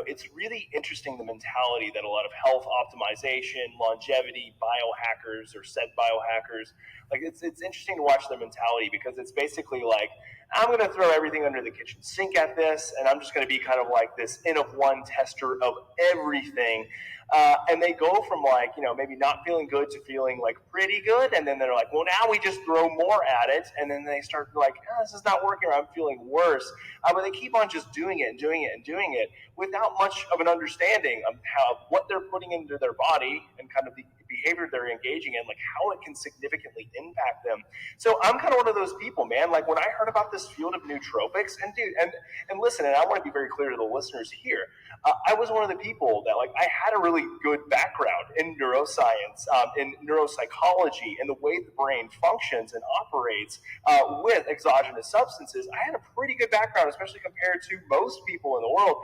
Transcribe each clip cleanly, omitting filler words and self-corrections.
it's really interesting, the mentality that a lot of health optimization, longevity, biohackers, or said biohackers, like it's interesting to watch their mentality, because it's basically like, I'm going to throw everything under the kitchen sink at this, and I'm just going to be kind of like this N of one tester of everything. And they go from like, maybe not feeling good to feeling like pretty good. And then they're like, well, now we just throw more at it. And then they start like, this is not working, or I'm feeling worse. But they keep on just doing it and doing it and doing it without much of an understanding of what they're putting into their body and kind of the behavior they're engaging in, like how it can significantly impact them. So I'm kind of one of those people, man. Like when I heard about this field of nootropics, and dude, and listen, and I want to be very clear to the listeners here, I was one of the people that, like, I had a really good background in neuroscience, in neuropsychology, and the way the brain functions and operates with exogenous substances. I had a pretty good background, especially compared to most people in the world.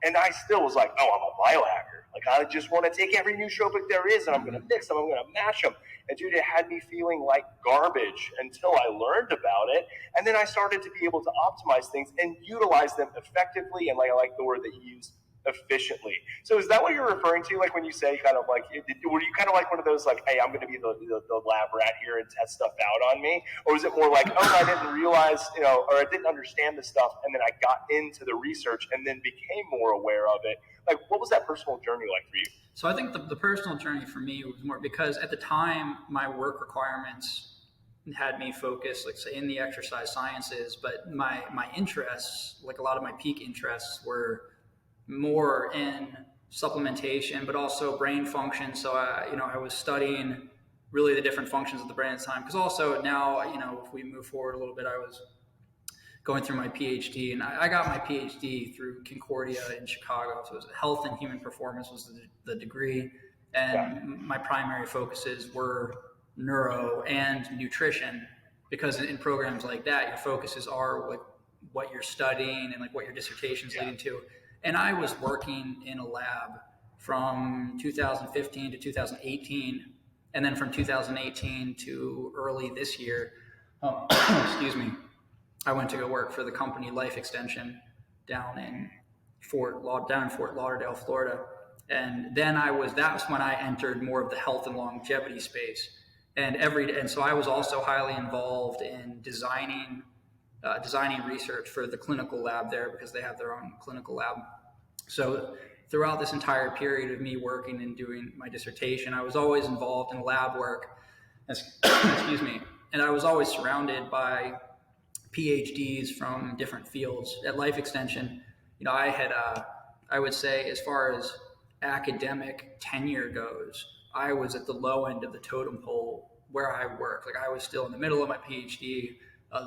And I still was like, oh, I'm a biohacker. Like, I just want to take every nootropic there is, and I'm going to mix them, I'm going to mash them. And dude, it had me feeling like garbage until I learned about it. And then I started to be able to optimize things and utilize them effectively. And like, I like the word that you used, efficiently. So is that what you're referring to? Like when you say kind of like, were you kind of like one of those like, hey, I'm going to be the lab rat here and test stuff out on me? Or is it more like, oh, I didn't realize, or I didn't understand this stuff, and then I got into the research and then became more aware of it? Like, what was that personal journey like for you? So I think the personal journey for me was more because at the time my work requirements had me focused, like say, in the exercise sciences, but my interests, like a lot of my peak interests, were more in supplementation, but also brain function. So I was studying really the different functions of the brain at the time. Because also now, if we move forward a little bit, I was going through my PhD, and I got my PhD through Concordia in Chicago. So it was Health and Human Performance was the degree, and my primary focuses were neuro and nutrition, because in programs like that, your focuses are like what you're studying and like what your dissertation is leading to. And I was working in a lab from 2015 to 2018, and then from 2018 to early this year, excuse me, I went to go work for the company Life Extension down in Fort Lauderdale, Florida. And then that's when I entered more of the health and longevity space. And so I was also highly involved in designing research for the clinical lab there, because they have their own clinical lab. So throughout this entire period of me working and doing my dissertation, I was always involved in lab work, excuse me, and I was always surrounded by PhDs from different fields. At Life Extension, I would say, as far as academic tenure goes, I was at the low end of the totem pole where I worked. Like, I was still in the middle of my PhD.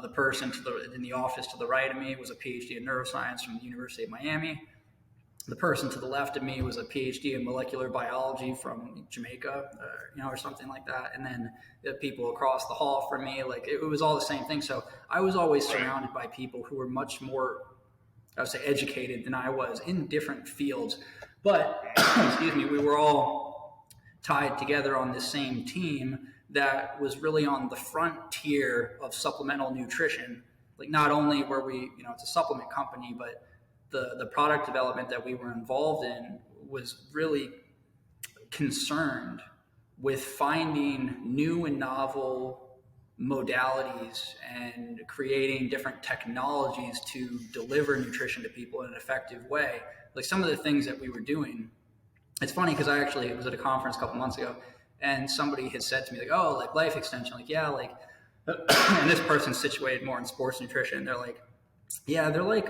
The person in the office to the right of me was a PhD in neuroscience from the University of Miami. The person to the left of me was a PhD in molecular biology from Jamaica, or something like that. And then the people across the hall from me, like it was all the same thing. So I was always surrounded by people who were much more, I would say, educated than I was in different fields. But, excuse me, we were all tied together on the same team that was really on the frontier of supplemental nutrition. Like, not only were we, it's a supplement company, but the product development that we were involved in was really concerned with finding new and novel modalities and creating different technologies to deliver nutrition to people in an effective way. Like, some of the things that we were doing, it's funny because I actually was at a conference a couple months ago, and somebody had said to me, like, oh, like Life Extension, like, yeah, like, and this person's situated more in sports nutrition. They're like, yeah, they're like,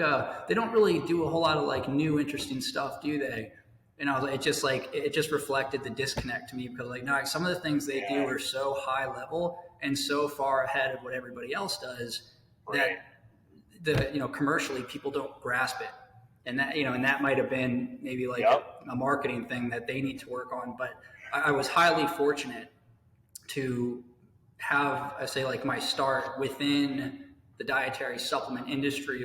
they don't really do a whole lot of like new interesting stuff, do they? And I was like, it just reflected the disconnect to me, because like, no, some of the things they do are so high level and so far ahead of what everybody else does that commercially people don't grasp it. And that, and that might have been maybe like a marketing thing that they need to work on. But I was highly fortunate to have, I say, like, my start within the dietary supplement industry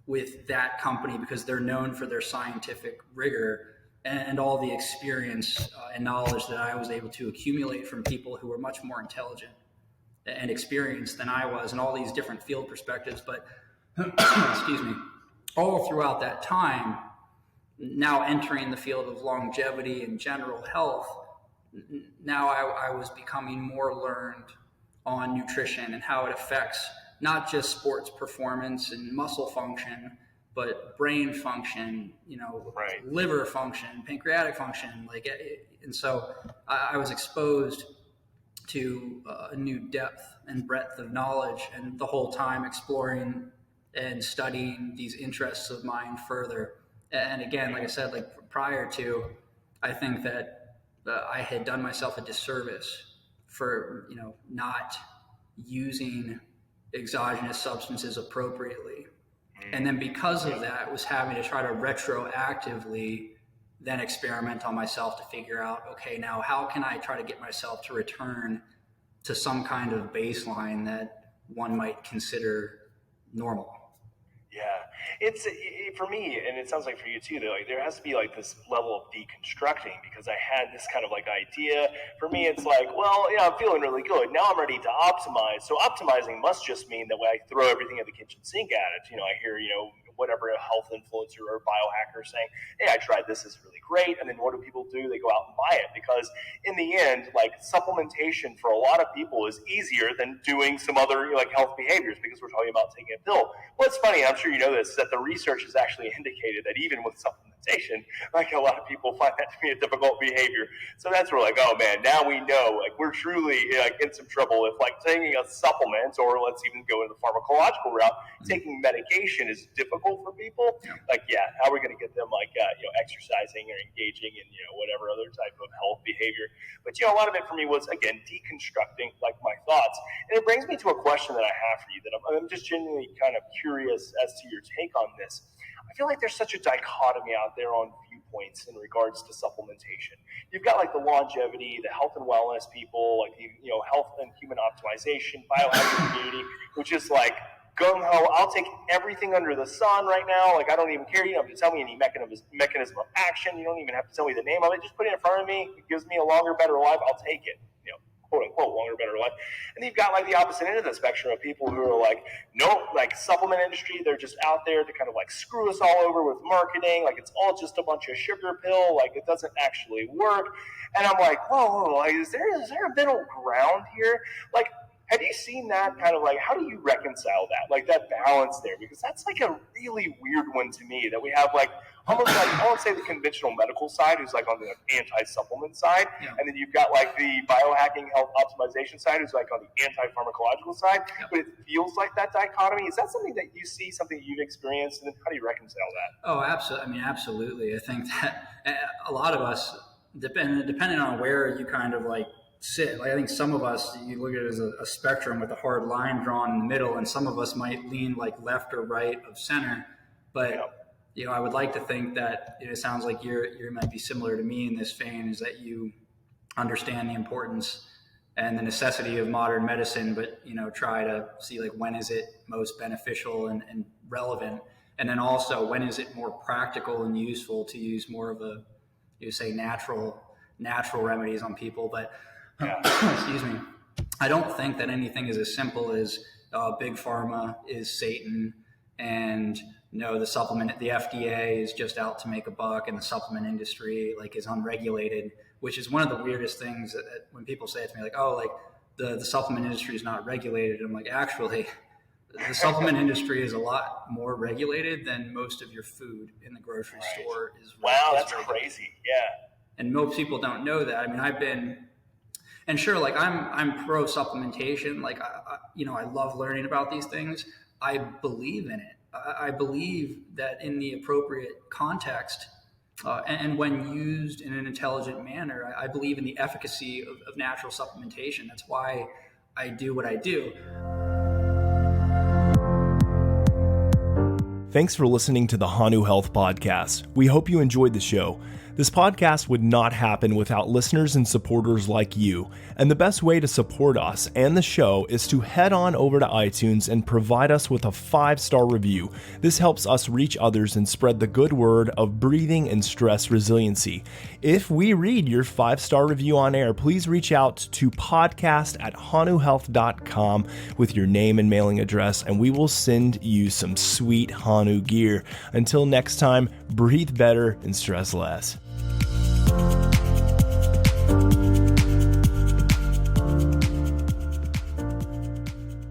with that company, because they're known for their scientific rigor and all the experience and knowledge that I was able to accumulate from people who were much more intelligent and experienced than I was, and all these different field perspectives. But excuse me, all throughout that time, now entering the field of longevity and general health, now I was becoming more learned on nutrition and how it affects not just sports performance and muscle function, but brain function, liver function, pancreatic function, and so I was exposed to a new depth and breadth of knowledge, and the whole time exploring and studying these interests of mine further. And again, like I said, prior to, I think that I had done myself a disservice for, not using exogenous substances appropriately. And then because of that, was having to try to retroactively then experiment on myself to figure out, okay, now how can I try to get myself to return to some kind of baseline that one might consider normal? Yeah, it's for me, and it sounds like for you too, though, there has to be this level of deconstructing, because I had this kind of idea. For me, it's I'm feeling really good. Now I'm ready to optimize. So optimizing must just mean that when I throw everything in the kitchen sink at it, I hear, whatever a health influencer or biohacker saying, hey, I tried this is really great. And then what do people do? They go out and buy it, because in the end, supplementation for a lot of people is easier than doing some other health behaviors, because we're talking about taking a pill. What's funny, I'm sure you know this, is that the research has actually indicated that even with supplementation, a lot of people find that to be a difficult behavior. So that's where oh man, now we know we're truly in some trouble if taking a supplement, or let's even go in the pharmacological route, taking medication is difficult for people. How are we going to get them exercising or engaging in whatever other type of health behavior? But a lot of it for me was, again, deconstructing my thoughts. And it brings me to a question that I have for you that I'm just genuinely kind of curious as to your take on this. I feel like there's such a dichotomy out there on viewpoints in regards to supplementation. You've got the longevity, the health and wellness people, the health and human optimization, biohacking community, which is gung-ho, I'll take everything under the sun right now. I don't even care. You don't have to tell me any mechanism of action. You don't even have to tell me the name of it. Just put it in front of me. It gives me a longer, better life. I'll take it. Quote unquote, longer, better life. And you've got the opposite end of the spectrum of people who are nope, supplement industry, they're just out there to kind of screw us all over with marketing. It's all just a bunch of sugar pill. It doesn't actually work. And I'm whoa, is there a middle ground here? Have you seen that kind of how do you reconcile that? That balance there? Because that's a really weird one to me, that we have almost I won't say the conventional medical side, who's on the anti-supplement side, and then you've got the biohacking health optimization side, who's on the anti-pharmacological side. But it feels like that dichotomy. Is that something that you see, something you've experienced, and then how do you reconcile that? Oh, absolutely. Absolutely. I think that a lot of us, depending on where you kind of sit. I think some of us, you look at it as a spectrum with a hard line drawn in the middle, and some of us might lean left or right of center. But I would like to think that it sounds like you might be similar to me in this vein, is that you understand the importance and the necessity of modern medicine, but try to see when is it most beneficial and relevant, and then also when is it more practical and useful to use more of natural remedies on people. But excuse me, I don't think that anything is as simple as big pharma is Satan, and the FDA is just out to make a buck, and the supplement industry is unregulated, which is one of the weirdest things that when people say it to me, the supplement industry is not regulated. I'm actually, the supplement industry is a lot more regulated than most of your food in the grocery store is. Wow, that's crazy. Yeah. And most people don't know that. And sure, I'm pro supplementation. I love learning about these things. I believe in it. I believe that in the appropriate context, and when used in an intelligent manner, I believe in the efficacy of natural supplementation. That's why I do what I do. Thanks for listening to the Hanu Health Podcast. We hope you enjoyed the show. This podcast would not happen without listeners and supporters like you. And the best way to support us and the show is to head on over to iTunes and provide us with a 5-star review. This helps us reach others and spread the good word of breathing and stress resiliency. If we read your 5-star review on air, please reach out to podcast@hanuhealth.com with your name and mailing address, and we will send you some sweet Hanu gear. Until next time, breathe better and stress less.